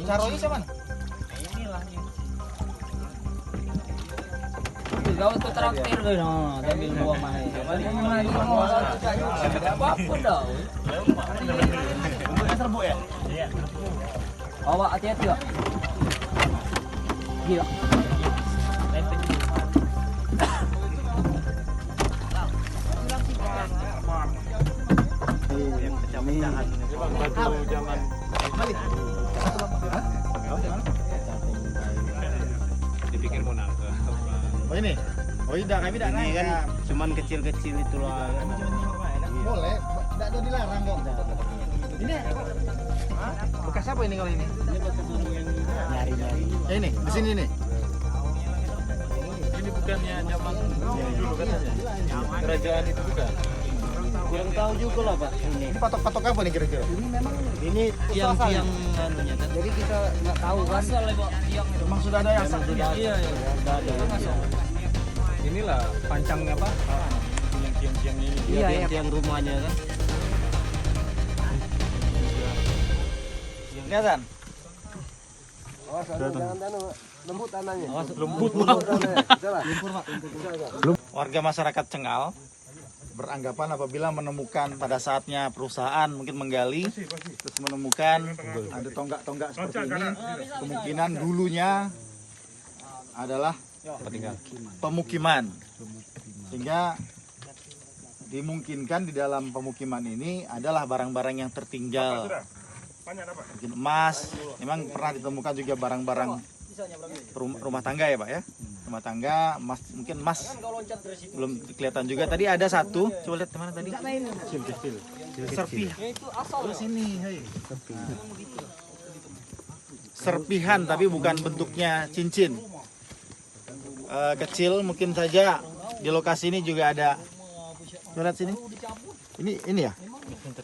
Caroy cuman. Inilah ini. Kau tuh traktir kan, ambil dua mana? Balik lagi mau ada apa-apa dah. Bentuknya serbuk ya? Iya. Awak hati-hati ya. Gila. Pecah-pecahan. Batu zaman dipikir mau nangkep. Oh ini. Oh tidak, kami tidak Ini naik. kan cuman kecil-kecil itu lah. Boleh, tidak ada dilarang kok. Ini bekas apa ini kalau ini? Nyari-nyari. Ya ini, di sini nih. Ini bukannya zaman dulu katanya. Kerajaan itu bukan. Kurang tahu juga lah Pak. Ini patok-patok apa nih kira-kira? Ini tiang-tiang anunya kan. Jadi kita nggak tahu kan. Memang sudah ada yang Iya, iya. Inilah pancangnya apa? Yang tiang-tiang ini. Iya, iya. Tiang rumahnya kan. kelihatan. Lembut tanahnya. Lembut Warga masyarakat Cengal beranggapan apabila menemukan pada saatnya perusahaan mungkin menggali terus menemukan ada tonggak-tonggak seperti ini, kemungkinan dulunya adalah pemukiman, sehingga dimungkinkan di dalam pemukiman ini adalah barang-barang yang tertinggal, mungkin emas. Memang pernah ditemukan juga barang-barang rumah tangga ya Pak ya, rumah tangga, emas, mungkin emas belum kelihatan juga. Tadi ada satu, coba lihat mana tadi? Serpihan. Terus ini, hei. Serpihan tapi bukan bentuknya cincin. Kecil mungkin saja. Di lokasi ini juga ada. Coba lihat sini. Ini ya.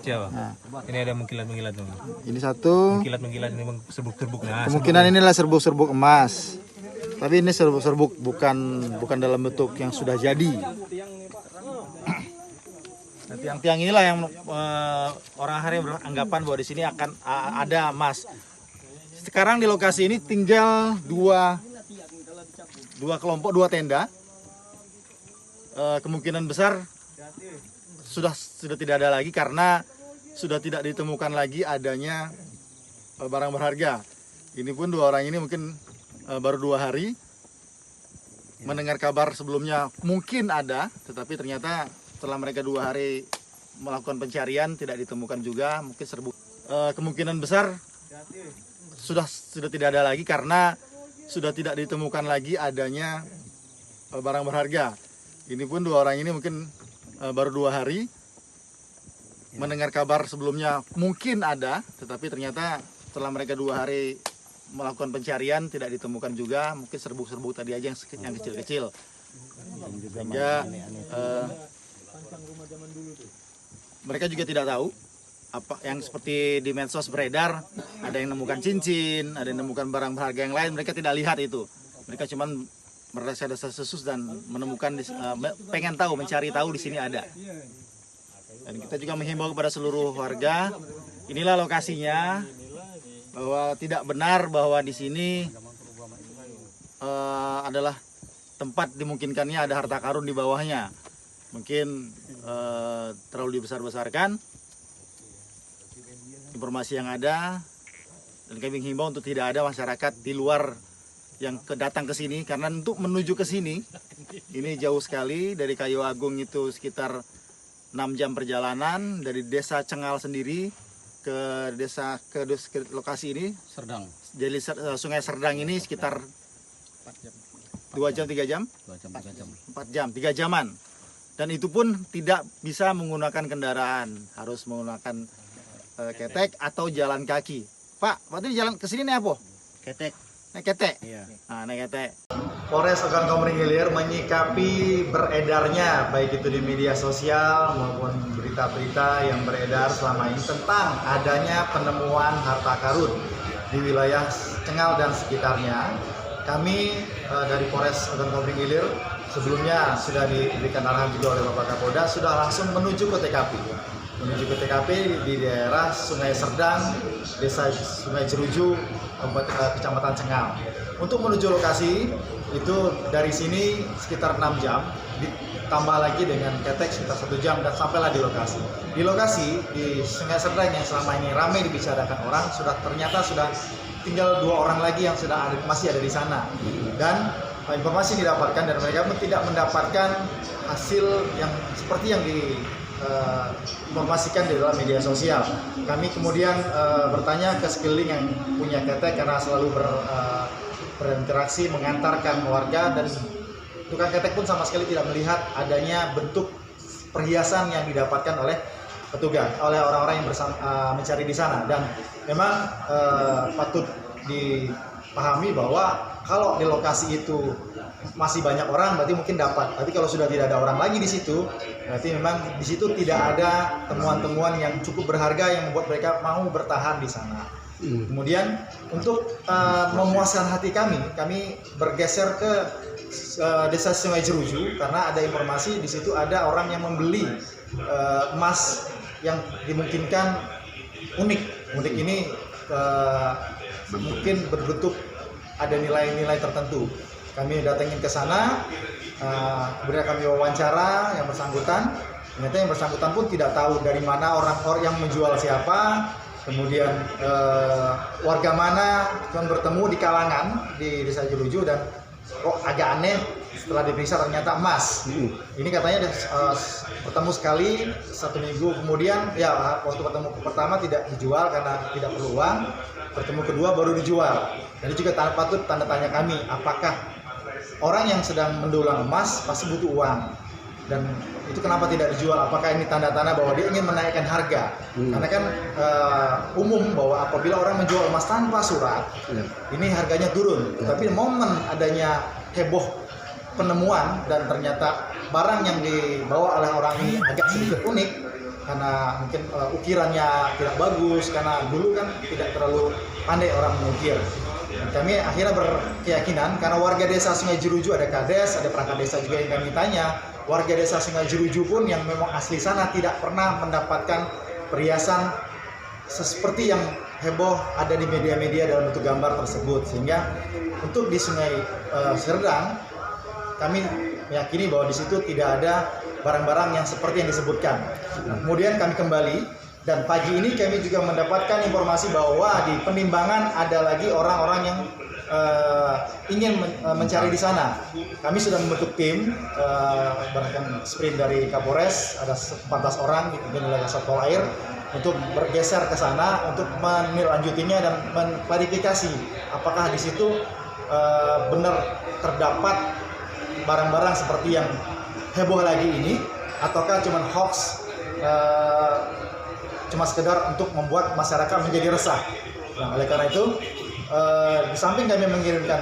Siapa? Nah, Ini ada mengkilat-mengkilat tuh. ini satu. Mengkilat-mengkilat ini serbuk-serbuk. Nah, Kemungkinan inilah serbuk-serbuk emas. Tapi ini serbuk-serbuk bukan dalam bentuk yang sudah jadi. Nah, tiang-tiang inilah yang orang hari beranggapan bahwa di sini akan ada emas. Sekarang di lokasi ini tinggal dua kelompok, dua tenda. Kemungkinan besar sudah tidak ada lagi karena sudah tidak ditemukan lagi adanya barang berharga. Ini pun dua orang ini mungkin baru 2 hari mendengar kabar sebelumnya mungkin ada, tetapi ternyata setelah mereka 2 hari melakukan pencarian tidak ditemukan juga. Mungkin kemungkinan besar sudah tidak ada lagi karena sudah tidak ditemukan lagi adanya barang berharga. Ini pun dua orang ini mungkin baru 2 hari mendengar kabar sebelumnya mungkin ada, tetapi ternyata setelah mereka 2 hari melakukan pencarian tidak ditemukan juga. Mungkin serbuk-serbuk tadi aja yang kecil-kecil, sehingga mereka juga tidak tahu apa yang seperti di medsos beredar, ada yang menemukan cincin, ada yang menemukan barang berharga yang lain. Mereka tidak lihat itu, mereka cuman merasa desas-desus dan menemukan, pengen tahu, mencari tahu di sini ada. Dan kita juga menghimbau kepada seluruh warga, inilah lokasinya, bahwa tidak benar bahwa di sini adalah tempat dimungkinkannya ada harta karun di bawahnya. Mungkin terlalu dibesar-besarkan informasi yang ada, dan kami menghimbau untuk tidak ada masyarakat di luar yang datang ke sini, karena untuk menuju ke sini ini jauh sekali. Dari Kayu Agung itu sekitar 6 jam perjalanan dari desa Cengal sendiri ke lokasi ini. Serdang. Jadi Sungai Serdang ini sekitar 2 jam 3 jam? 4 jam, 3 jaman. Dan itu pun tidak bisa menggunakan kendaraan, harus menggunakan ketek atau jalan kaki. Pak, waktu ini jalan ke sini naik apa? Ketek. Naik ketek? Iya. Nah, naik ketek. Polres Ogan Komering Ilir menyikapi beredarnya baik itu di media sosial maupun berita-berita yang beredar selama ini tentang adanya penemuan harta karun di wilayah Cengal dan sekitarnya. Kami dari Polres Ogan Komering Ilir sebelumnya sudah diberikan arahan juga oleh Bapak Kapolda, sudah langsung menuju ke TKP. Menuju ke TKP di daerah Sungai Serdang, Desa Sungai Jeruju, Kecamatan Cengal. Untuk menuju lokasi itu dari sini sekitar 6 jam, ditambah lagi dengan ketek sekitar 1 jam dan sampailah di lokasi. Di lokasi di Sungai Serdang yang selama ini ramai dibicarakan orang, ternyata sudah tinggal 2 orang lagi yang masih ada di sana. Dan informasi didapatkan dan mereka pun tidak mendapatkan hasil yang seperti yang informasikan di dalam media sosial. Kami kemudian bertanya ke sekeliling yang punya ketek karena selalu berinteraksi mengantarkan warga, dan tukang ketek pun sama sekali tidak melihat adanya bentuk perhiasan yang didapatkan oleh petugas, oleh orang-orang yang mencari di sana. Dan memang patut dipahami bahwa kalau di lokasi itu masih banyak orang berarti mungkin dapat. Tapi kalau sudah tidak ada orang lagi di situ, berarti memang di situ tidak ada temuan-temuan yang cukup berharga yang membuat mereka mau bertahan di sana. Kemudian untuk memuaskan hati kami bergeser ke desa Sungai Jeruju karena ada informasi di situ ada orang yang membeli emas yang dimungkinkan unik. Unik ini mungkin berbentuk ada nilai-nilai tertentu. Kami datengin ke sana, kemudian kami wawancara yang bersangkutan. Ternyata yang bersangkutan pun tidak tahu dari mana orang yang menjual siapa, kemudian warga mana, cuma bertemu di kalangan di desa Jeruju dan kok agak aneh setelah diperiksa ternyata emas. Ini katanya bertemu sekali 1 minggu kemudian, ya waktu bertemu pertama tidak dijual karena tidak perlu uang, bertemu kedua baru dijual. Jadi juga patut tanda tanya kami, apakah orang yang sedang mendulang emas pasti butuh uang, dan itu kenapa tidak dijual? Apakah ini tanda-tanda bahwa dia ingin menaikkan harga? Karena kan umum bahwa apabila orang menjual emas tanpa surat, ini harganya turun. Tapi momen adanya heboh penemuan dan ternyata barang yang dibawa oleh orang ini agak sedikit unik karena mungkin ukirannya tidak bagus, karena dulu kan tidak terlalu pandai orang mengukir. Kami akhirnya berkeyakinan karena warga desa Sungai Jeruju, ada kades, ada perangkat desa juga yang kami tanya, warga desa Sungai Jeruju pun yang memang asli sana tidak pernah mendapatkan perhiasan seperti yang heboh ada di media-media dalam bentuk gambar tersebut. Sehingga untuk di Sungai Serdang kami meyakini bahwa di situ tidak ada barang-barang yang seperti yang disebutkan. Kemudian kami kembali. Dan pagi ini kami juga mendapatkan informasi bahwa di Penimbangan ada lagi orang-orang yang ingin mencari di sana. Kami sudah membentuk tim, bahkan sprint dari Kapolres, ada 14 orang dipimpin oleh Satpol Air untuk bergeser ke sana untuk melanjutinya dan mengklarifikasi apakah di situ benar terdapat barang-barang seperti yang heboh lagi ini ataukah cuma hoax, cuma sekedar untuk membuat masyarakat menjadi resah. Nah, oleh karena itu, di samping kami mengirimkan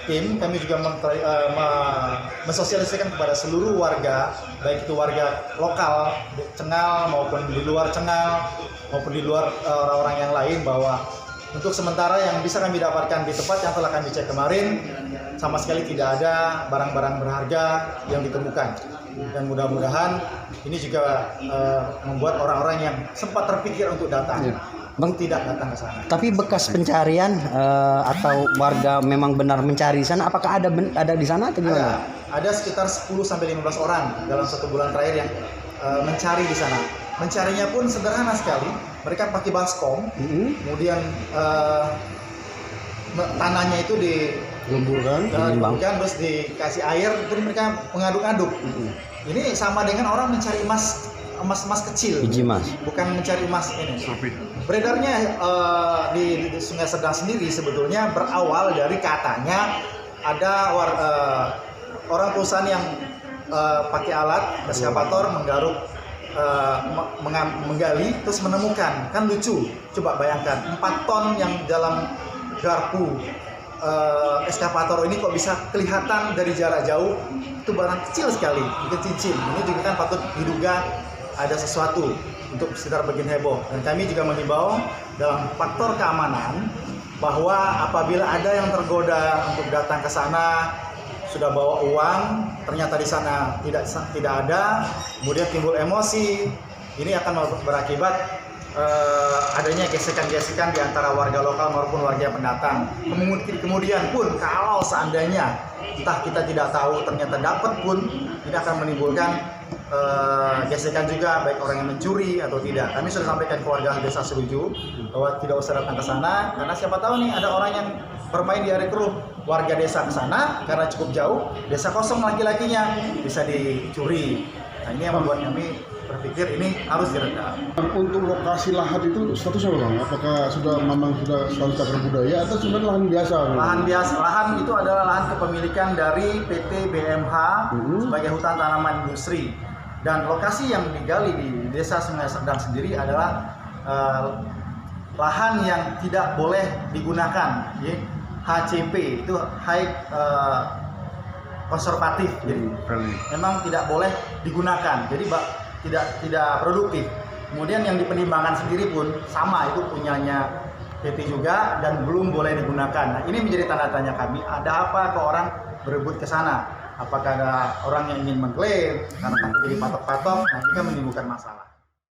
tim, kami juga mensosialisasikan kepada seluruh warga, baik itu warga lokal Cengal maupun di luar Cengal maupun di luar orang-orang yang lain, bahwa untuk sementara yang bisa kami dapatkan di tempat yang telah kami cek kemarin, sama sekali tidak ada barang-barang berharga yang ditemukan. Dan mudah-mudahan ini juga membuat orang-orang yang sempat terpikir untuk datang tidak datang ke sana. Tapi bekas pencarian atau warga memang benar mencari di sana, apakah ada di sana atau gimana? Ada sekitar 10 sampai 15 orang dalam 1 bulan terakhir yang mencari di sana. Mencarinya pun sederhana sekali. Mereka pakai baskom, kemudian tanahnya itu Lemburkan, terus dikasih air, terus mereka mengaduk-aduk. Ini sama dengan orang mencari emas kecil, biji emas, bukan mencari emas ini. Beredarnya di Sungai Serdang sendiri sebetulnya berawal dari katanya ada orang perusahaan yang pakai alat eskavator menggaruk, menggali, terus menemukan. Kan lucu, coba bayangkan 4 ton yang dalam garpu eskavator ini kok bisa kelihatan dari jarak jauh. Itu barang kecil sekali, mungkin cincin. Ini juga kan patut diduga ada sesuatu untuk sekitar bikin heboh. Dan kami juga mengimbau dalam faktor keamanan bahwa apabila ada yang tergoda untuk datang ke sana, sudah bawa uang, ternyata di sana tidak ada, kemudian timbul emosi, ini akan berakibat adanya gesekan-gesekan di antara warga lokal maupun warga pendatang. Kemudian pun kalau seandainya entah kita tidak tahu ternyata dapat pun, ini akan menimbulkan gesekan juga baik orang yang mencuri atau tidak. Kami sudah sampaikan ke warga desa Seruju bahwa tidak usah datang ke sana karena siapa tahu nih ada orang yang bermain di hari keruh, warga desa ke sana karena cukup jauh, desa kosong laki-lakinya bisa dicuri. Nah, ini yang membuat kami berpikir ini harus diredam. Untuk lokasi lahan itu statusnya Bang, apakah memang sudah status cagar budaya atau cuma lahan biasa? Lahan itu adalah lahan kepemilikan dari PT BMH sebagai hutan tanaman industri. Dan lokasi yang digali di desa Sungai Serdang sendiri adalah lahan yang tidak boleh digunakan, ya. HCP itu high konservatif, jadi memang tidak boleh digunakan, jadi tidak produktif. Kemudian yang di Penimbangan sendiri pun sama, itu punyanya PT juga dan belum boleh digunakan. Nah, ini menjadi tanda tanya kami, ada apa ke orang berebut ke sana? Apakah ada orang yang ingin mengklaim karena jadi patok-patok? Nah, ini kan menimbulkan masalah.